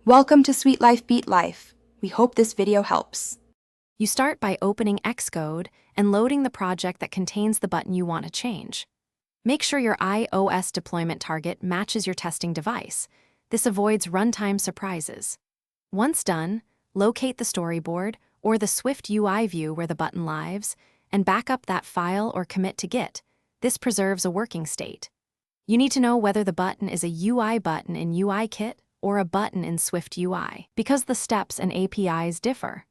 Welcome to Sweet Life Beat Life. We hope this video helps. You start by opening Xcode and loading the project that contains the button you want to change. Make sure your iOS deployment target matches your testing device. This avoids runtime surprises. Once done, locate the storyboard or the Swift UI view where the button lives and back up that file or commit to Git. This preserves a working state. You need to know whether the button is a UI button in UIKit or a button in Swift UI, because the steps and APIs differ.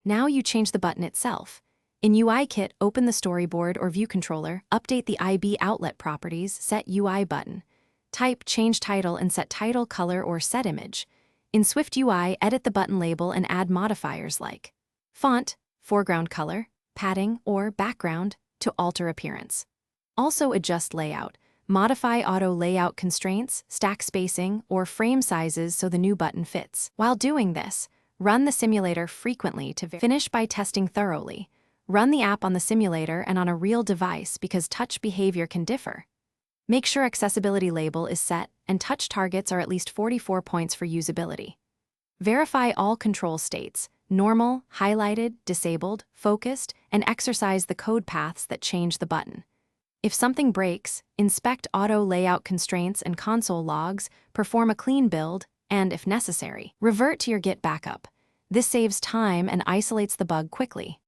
Now you change the button itself. In UIKit, open the storyboard or view controller, update the IB outlet properties, set UI button. Type change title and set title color or set image. In Swift UI, edit the button label and add modifiers like font, foreground color, padding, or background to alter appearance. Also adjust layout. Modify auto layout constraints, stack spacing, or frame sizes so the new button fits. While doing this, run the simulator frequently to finish by testing thoroughly. Run the app on the simulator and on a real device because touch behavior can differ. Make sure accessibility label is set and touch targets are at least 44 points for usability. Verify all control states, normal, highlighted, disabled, focused, and exercise the code paths that change the button. If something breaks, inspect auto layout constraints and console logs, perform a clean build, and, if necessary, revert to your Git backup. This saves time and isolates the bug quickly.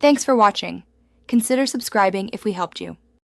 Thanks for watching. Consider subscribing if we helped you.